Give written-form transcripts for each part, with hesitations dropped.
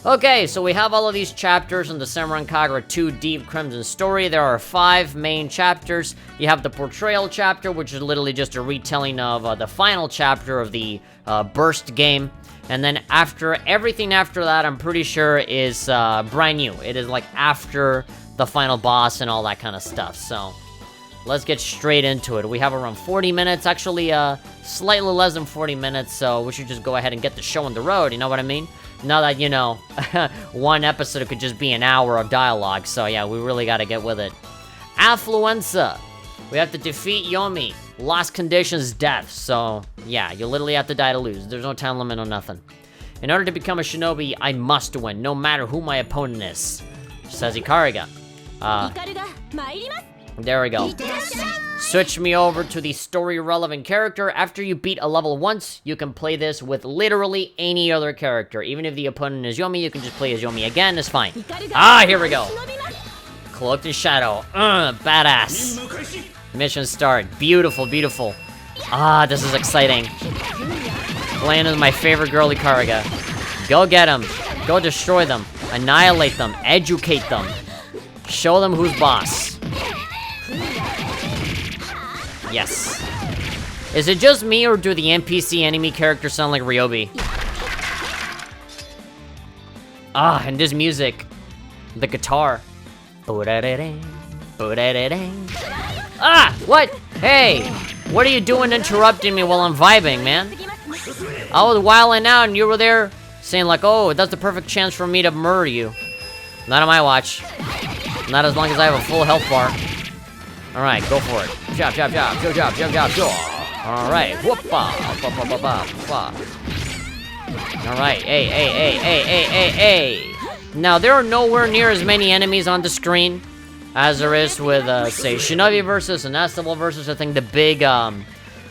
Okay, so we have all of these chapters in the Samurai Kagura 2 Deep Crimson story. There are 5 main chapters. You have the Portrayal chapter, which is literally just a retelling of the final chapter of the Burst game. And then everything after that, I'm pretty sure is brand new. It is like after the final boss and all that kind of stuff. So let's get straight into it. We have around 40 minutes, actually slightly less than 40 minutes. So we should just go ahead and get the show on the road, you know what I mean? Now that, you know, one episode could just be an hour of dialogue. So yeah, we really gotta get with it. Affluenza. We have to defeat Yomi. Lost conditions, death. So yeah, you literally have to die to lose. There's no time limit or nothing. In order to become a shinobi, I must win, no matter who my opponent is. Says Ikaruga. There we go. Switch me over to the story-relevant character. After you beat a level once, you can play this with literally any other character. Even if the opponent is Yomi, you can just play as Yomi again. It's fine. Ah, here we go. Cloaked in Shadow. Badass. Mission start. Beautiful, beautiful. Ah, this is exciting. Playing as my favorite girl, Ikaruga. Go get them. Go destroy them. Annihilate them. Educate them. Show them who's boss. Yes. Is it just me, or do the NPC enemy characters sound like Ryobi? Ah, and this music. The guitar. Ah, what? Hey, what are you doing interrupting me while I'm vibing, man? I was wilding out and you were there saying like, oh, that's the perfect chance for me to murder you. Not on my watch. Not as long as I have a full health bar. Alright, go for it. Chop, chop, chop, chop, chop, chop, chop, chop. Alright, whoop-a, alright, hey. Now, there are nowhere near as many enemies on the screen as there is with, say, Shinobi versus and Estival versus. I think the big,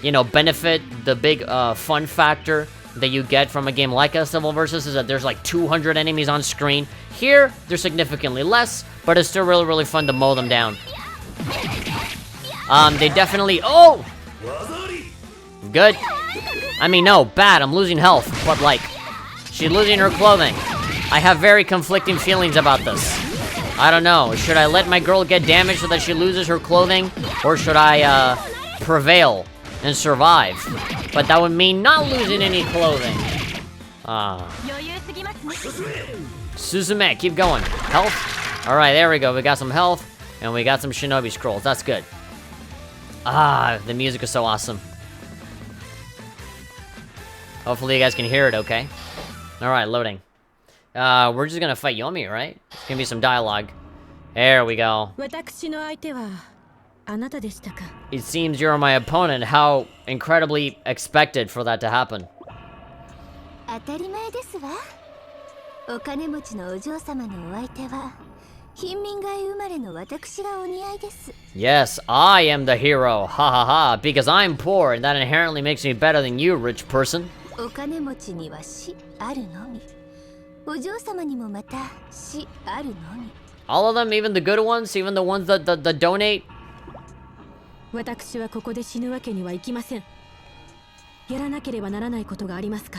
you know, benefit, the big, fun factor that you get from a game like Estival versus is that there's like 200 enemies on screen. Here, there's significantly less, but it's still really, really fun to mow them down. They definitely... Oh! Good. I mean, no, bad. I'm losing health. But, like, she's losing her clothing. I have very conflicting feelings about this. I don't know. Should I let my girl get damaged so that she loses her clothing? Or should I, prevail and survive? But that would mean not losing any clothing. Suzume, keep going. Health? Alright, there we go. We got some health. And we got some Shinobi scrolls. That's good. Ah, the music is so awesome. Hopefully you guys can hear it okay. Alright, loading. We're just gonna fight Yomi, right? It's gonna be some dialogue. There we go. It seems you're my opponent. How incredibly expected for that to happen. Yes, I am the hero, ha ha ha, because I'm poor, and that inherently makes me better than you, rich person. All of them, even the good ones, even the ones that donate?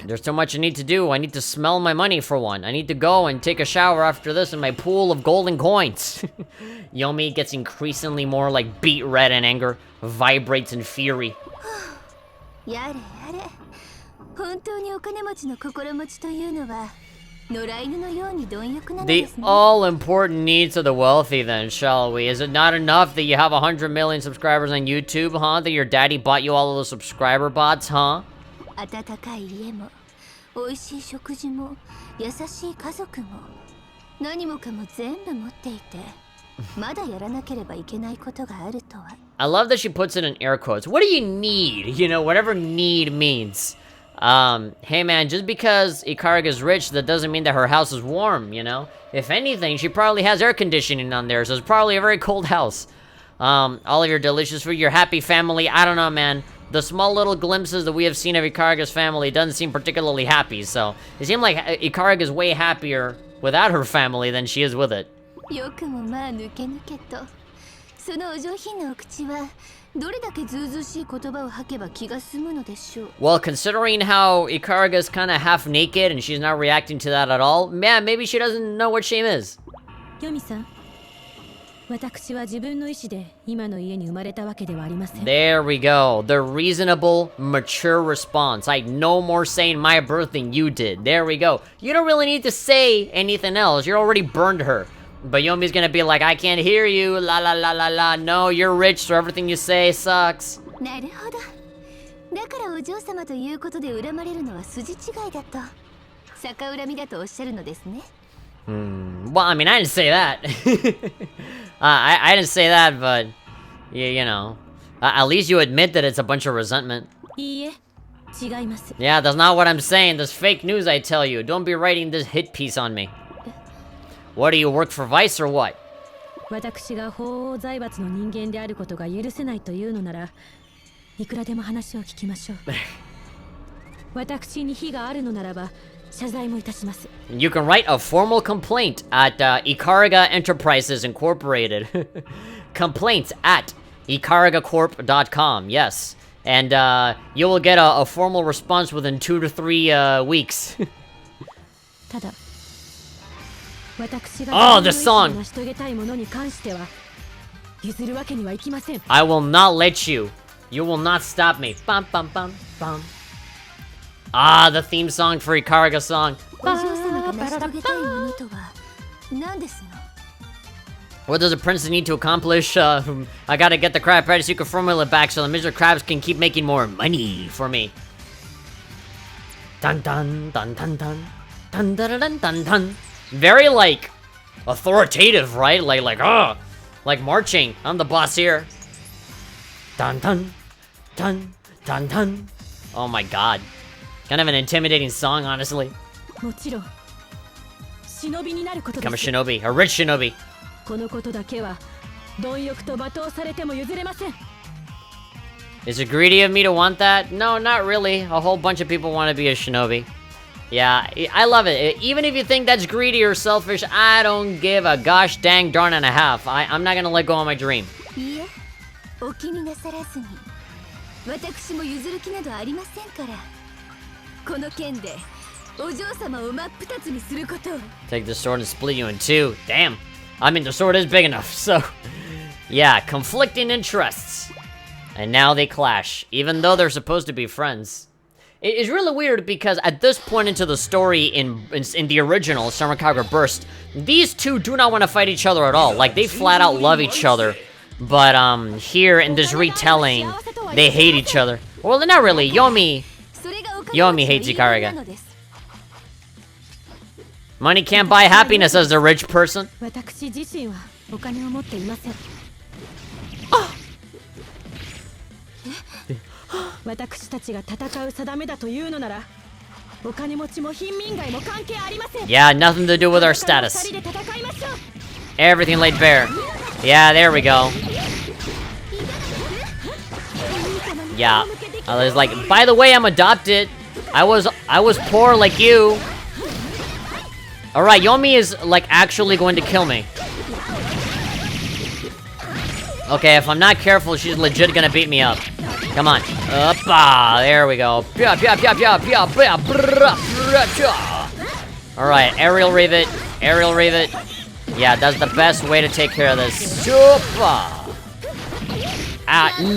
There's so much I need to do. I need to smell my money for one. I need to go and take a shower after this in my pool of golden coins. Yomi gets increasingly more like beet red in anger, vibrates in fury. The all-important needs of the wealthy, then, shall we? Is it not enough that you have 100 million subscribers on YouTube, huh? That your daddy bought you all of those subscriber bots, huh? I love that she puts it in air quotes. What do you need? You know, whatever need means. Hey man, just because Ikaruga's rich, that doesn't mean that her house is warm, you know? If anything, she probably has air conditioning on there, so it's probably a very cold house. All of your delicious food, your happy family, I don't know, man. The small little glimpses that we have seen of Ikaruga's family doesn't seem particularly happy, so... It seems like Ikaruga's way happier without her family than she is with it. そのお上品なお口はどれだけずうずうしい言葉を吐けば気が済むのでしょう。 Well, considering how Ikaruga's kind of half naked and she's not reacting to that at all, man, maybe she doesn't know what shame is. ヨミさん、私は自分の意志で今の家に生まれたわけではありません。 There we go. The reasonable, mature response. Like, no more saying my birth than you did. There we go. You don't really need to say anything else. You already burned her. But Yomi's gonna be like, I can't hear you. La la la la la. No, you're rich, so everything you say sucks. なるほど。だからお嬢様ということで恨まれるのは筋違いだと逆恨みだとおっしゃるのですね。 Well, I mean, I didn't say that. I didn't say that, but you know, at least you admit that it's a bunch of resentment. いいえ、違います。 Yeah, that's not what I'm saying. That's fake news, I tell you. Don't be writing this hit piece on me. What, do you work for Vice or what? 私が法王財閥の人間であることが許せないというのなら、いくらでも話を聞きましょう。私に非があるのならば、謝罪もいたします。 You can write a formal complaint at Ikaruga Enterprises Incorporated. Complaints at ikarugacorp.com, yes. And you will get a formal response within 2 to 3 weeks. ただ、私が Oh, this song! 成し遂げたいものに関しては譲るわけにはいきません。 I will not let you. You will not stop me. Bum, bum, bum, bum. Ah, the theme song for Ikaruga song. お嬢様が成し遂げたいものとは何ですの？ What does a prince need to accomplish? I gotta get the Crab Patty Secret Formula back so the Mr. Krabs can keep making more money for me. Dun dun dun dun dun. Dun dun dun dun dun. Very, like, authoritative, right? Like marching. I'm the boss here. Dun dun. Dun dun dun. Oh my god. Kind of an intimidating song, honestly. もちろん忍びになることで Become a す。 shinobi. A rich shinobi. このことだけは貪欲と罵倒されても譲れません。 Is it greedy of me to want that? No, not really. A whole bunch of people want to be a shinobi. Yeah, I love it. Even if you think that's greedy or selfish, I don't give a gosh dang darn and a half. I'm not gonna let go of my dream. いいえ、お気になさらずに。私も譲る気などありませんから。この件でお嬢様を真っ二つにすることを。 Take the sword and split you in two. Damn. I mean, the sword is big enough, so... Yeah, conflicting interests. And now they clash, even though they're supposed to be friends. It's really weird because at this point into the story in the original Samurai Kagura Burst, these two do not want to fight each other at all. Like, they flat out love each other. But, here in this retelling, they hate each other. Well, not really. Yomi hates Ikaruga. Money can't buy happiness as a rich person. 私自身はお金を持っていません。私たちが戦う定めだというのなら、お金持ちも貧民街も関係ありません。 Yeah, nothing to do with our status. 二人で戦いましょう。 Everything laid bare. Yeah, there we go. Yeah. I was like, by the way, I'm adopted. I was poor like you. Alright, Yomi is, like, actually going to kill me. Okay, if I'm not careful, she's legit gonna beat me up. Come on. There we go. Alright, aerial rivet. Aerial rivet. Yeah, that's the best way to take care of this.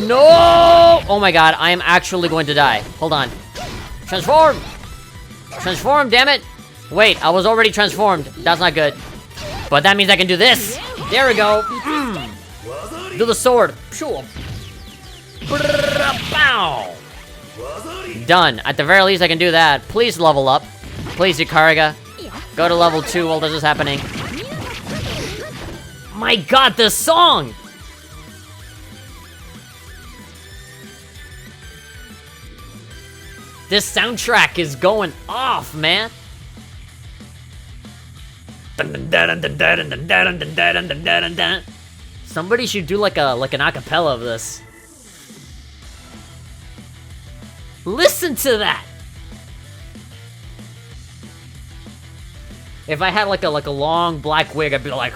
No! Oh my god, I am actually going to die. Hold on. Transform! Transform, damn it! Wait, I was already transformed. That's not good. But that means I can do this. There we go. Do the sword. Done. At the very least, I can do that. Please level up. Please, Ikaruga. Go to level 2 while this is happening. My god, this song! This soundtrack is going off, man. Somebody should do like an acapella of this. Listen to that. If I had like a long black wig, I'd be like,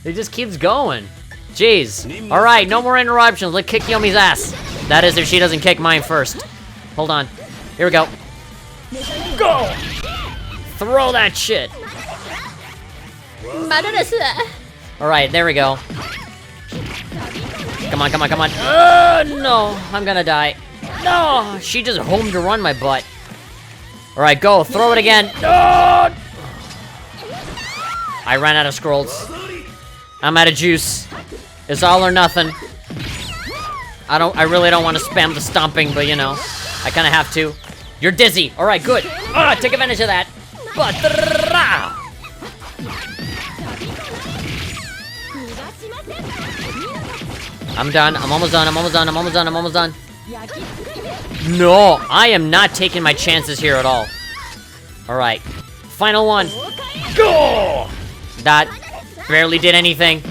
It just keeps going. Jeez. Alright, no more interruptions. Let's kick Yomi's ass. That is if she doesn't kick mine first. Hold on. Here we go. Go! Throw that shit. Alright, there we go. Come on, come on, come on. No, I'm gonna die. No, she just homed to run my butt. Alright, go, throw it again. No! I ran out of scrolls. I'm out of juice. It's all or nothing. I really don't want to spam the stomping, but you know, I kind of have to. You're dizzy. Alright, good. Take advantage of that. I'm done. I'm almost done. I'm almost done. I'm almost done. I'm almost done. No, I am not taking my chances here at all. Alright. Final one. Go! That barely did anything.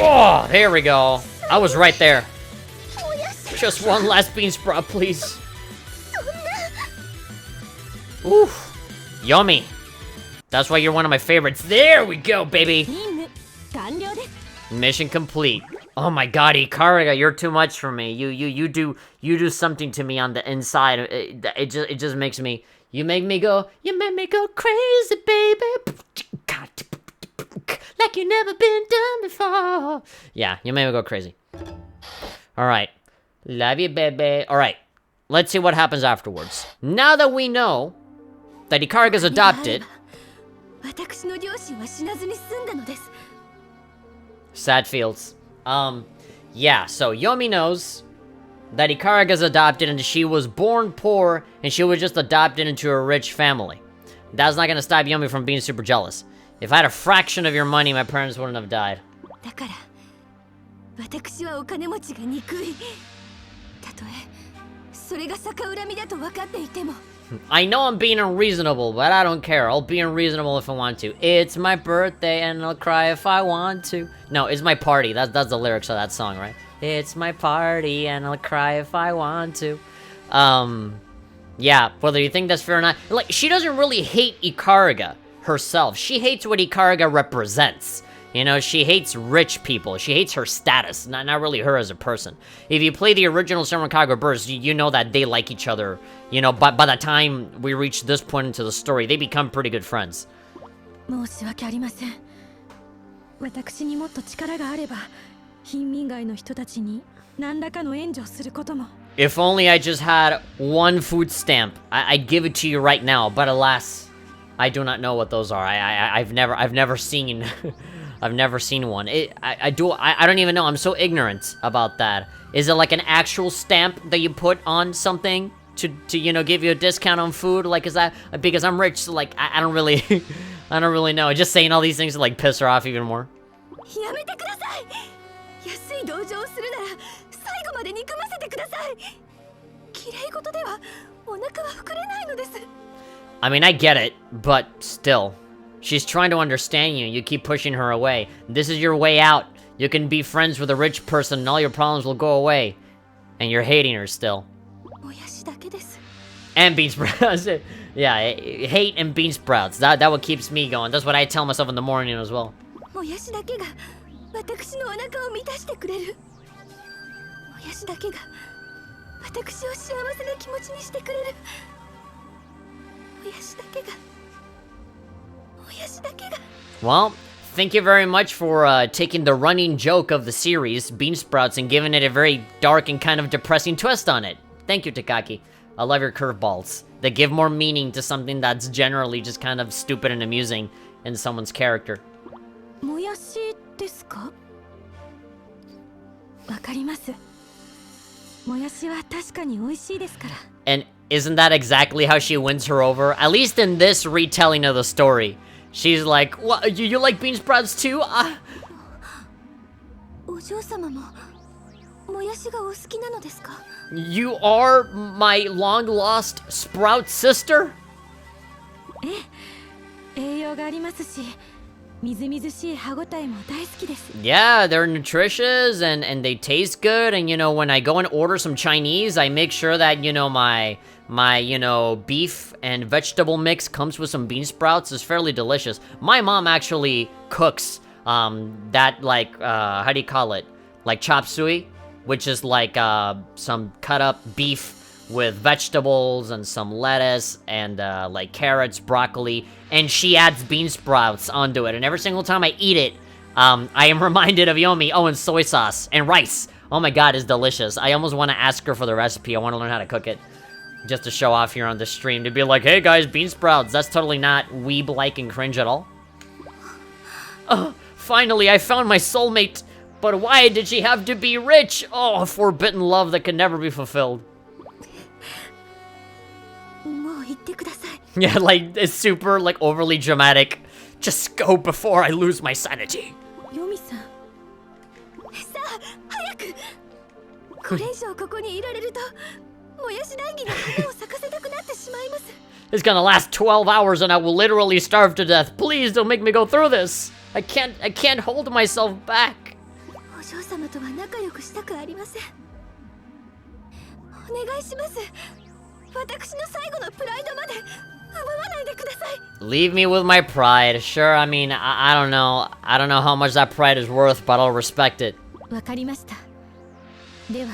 Oh, there we go. I was right there. Just one last bean sprout, please. Oof. Yummy. That's why you're one of my favorites. There we go, baby. Mission complete. Oh my god, Ikaruga, you're too much for me. You do something to me on the inside. It just makes me. You make me go crazy, baby. Like you never been done before. Yeah, you made me go crazy. Alright. Love you, baby. Alright. Let's see what happens afterwards. Now that we know that Ikaruga's adopted. Sad feels. Yeah, so Yomi knows that Ikaruga's adopted and she was born poor and she was just adopted into a rich family. That's not gonna stop Yomi from being super jealous. If I had a fraction of your money, my parents wouldn't have died. I know I'm being unreasonable, but I don't care. I'll be unreasonable if I want to. It's my birthday and I'll cry if I want to. No, it's my party. That's the lyrics of that song, right? It's my party and I'll cry if I want to. Yeah, whether you think that's fair or not. Like, she doesn't really hate Ikaruga herself. She hates what Ikaruga represents. You know, she hates rich people. She hates her status, not really her as a person. If you play the original Samurai Kagura Burst, you know that they like each other. You know, but by the time we reach this point into the story, they become pretty good friends. If only I just had one food stamp, I'd give it to you right now. But alas, I do not know what those are. I've never seen. I've never seen one. I don't even know. I'm so ignorant about that. Is it like an actual stamp that you put on something to you know, give you a discount on food? Like, is that because I'm rich? So like, I don't really, I don't really know. Just saying all these things to like piss her off even more. I mean, I get it, but still. She's trying to understand you. You keep pushing her away. This is your way out. You can be friends with a rich person and all your problems will go away. And you're hating her still. And bean sprouts. Yeah, hate and bean sprouts. That what keeps me going. That's what I tell myself in the morning as well. Well, thank you very much for taking the running joke of the series, bean sprouts, and giving it a very dark and kind of depressing twist on it. Thank you, Takaki. I love your curveballs. They give more meaning to something that's generally just kind of stupid and amusing in someone's character. And isn't that exactly how she wins her over? At least in this retelling of the story. She's like, what, you like bean sprouts too? You are my long-lost sprout sister? みずみずしい歯ごたえも大好きです。 Yeah, they're nutritious and they taste good. And when I go and order some Chinese, I make sure that my beef and vegetable mix comes with some bean sprouts. It's fairly delicious. My mom actually cooks that, like, how do you call it? Like chop suey, which is like some cut up beef with vegetables and some lettuce and like carrots, broccoli, and she adds bean sprouts onto it. And every single time I eat it, I am reminded of Yomi. Oh, and soy sauce and rice. Oh my god, it's delicious. I almost want to ask her for the recipe. I want to learn how to cook it. Just to show off here on the stream. To be like, hey guys, bean sprouts. That's totally not weeb-like and cringe at all. Oh, finally, I found my soulmate. But why did she have to be rich? Oh, a forbidden love that can never be fulfilled. もう言ってください。 Yeah, like, it's super, like, overly dramatic. Just go before I lose my sanity. ヨミさん、さあ早く。これ以上ここにいられるともやし談義の花を咲かせたくなってしまいます。 It's gonna last 12 hours and I will literally starve to death. Please don't make me go through this. I can't hold myself back. お嬢様とは仲良くしたくありません。お願いします。私の最後のプライドまで奪わないでください。 Leave me with my pride. Sure, I mean, I don't know. I don't know how much that pride is worth, but I'll respect it. わかりました。では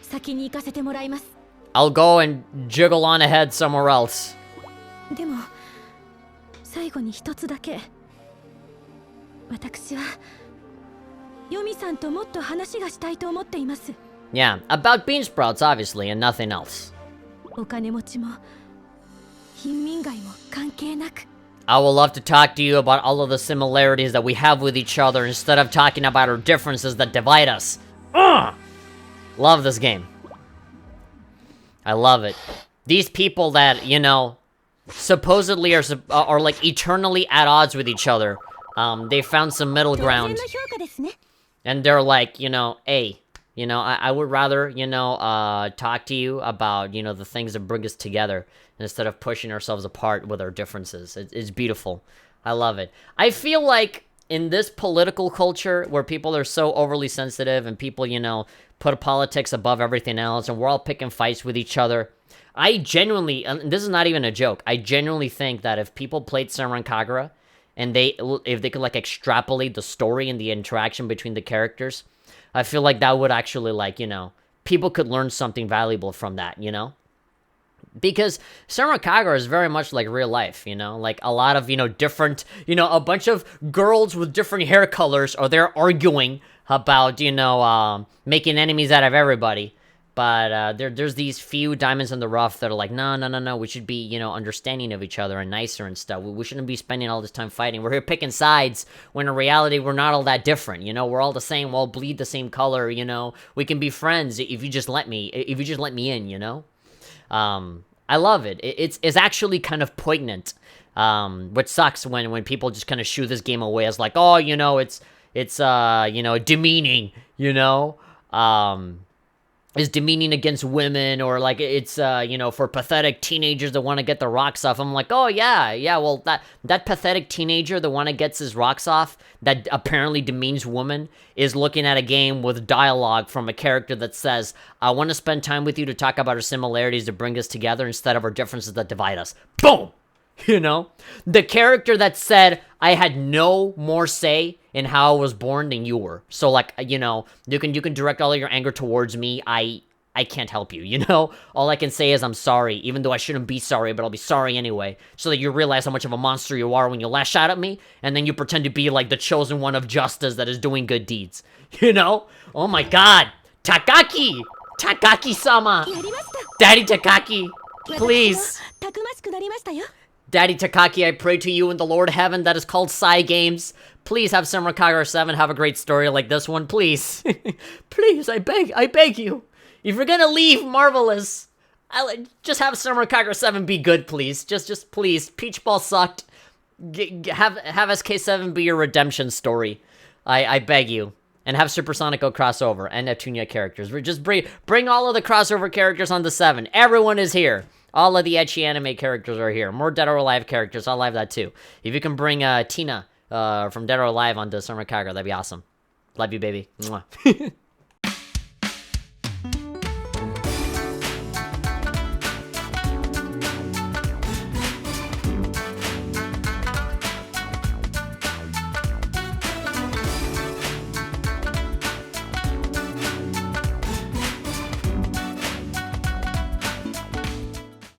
先に行かせてもらいます。 I'll go and jiggle on ahead somewhere else. でも最後に一つだけ。私はヨミさんともっと話がしたいと思っています。 Yeah, about bean sprouts, obviously, and nothing else. お金持ちも貧民街も関係なく。 I would love to talk to you about all of the similarities that we have with each other instead of talking about our differences that divide us. Ugh! Love this game. I love it. These people that, supposedly are like eternally at odds with each other. They found some middle 当然 ground. の評価ですね。 And they're like, hey, I would rather, talk to you about, the things that bring us together instead of pushing ourselves apart with our differences. It's beautiful. I love it. I feel like in this political culture where people are so overly sensitive and people, put politics above everything else and we're all picking fights with each other, I genuinely, and this is not even a joke, I genuinely think that if people played Senran Kagura and if they could like extrapolate the story and the interaction between the characters, I feel like that would actually people could learn something valuable from that, Because Senran Kagura is very much like real life, like a lot of, different, a bunch of girls with different hair colors are there arguing about, making enemies out of everybody. But there's these few diamonds in the rough that are like, no, we should be, understanding of each other and nicer and stuff. We shouldn't be spending all this time fighting. We're here picking sides when in reality we're not all that different, We're all the same, we'll all bleed the same color, We can be friends if you just let me in, I love it. It's actually kind of poignant, which sucks when people just kind of shoo this game away as like, oh, it's demeaning, is demeaning against women, or like it's for pathetic teenagers that want to get the rocks off. I'm like, oh yeah, well that pathetic teenager, the one that gets his rocks off, that apparently demeans women, is looking at a game with dialogue from a character that says, I want to spend time with you to talk about our similarities to bring us together instead of our differences that divide us. Boom! The character that said, I had no more say in how I was born than you were. So like, you can direct all of your anger towards me. I can't help you, All I can say is I'm sorry, even though I shouldn't be sorry, but I'll be sorry anyway, so that you realize how much of a monster you are when you lash out at me, and then you pretend to be like the chosen one of justice that is doing good deeds, Oh my god! Takaki! Takaki-sama! やりました。 Daddy Takaki! Please! たくましくなりましたよ。 Daddy Takaki, I pray to you in the Lord Heaven that is called Psy Games. Please have Senran Kagura 7 have a great story like this one, please. Please, I beg you. If you're gonna leave Marvelous, just have Senran Kagura 7 be good, please. Just please. Peach Ball sucked. Have SK7 be your redemption story. I beg you. And have Supersonic go crossover and Neptunia characters. Just bring all of the crossover characters on the 7. Everyone is here. All of the ecchi anime characters are here. More Dead or Alive characters, I'll have that too. If you can bring Tina from Dead or Alive onto Samurai Kagura. That'd be awesome. Love you, baby. Mwah.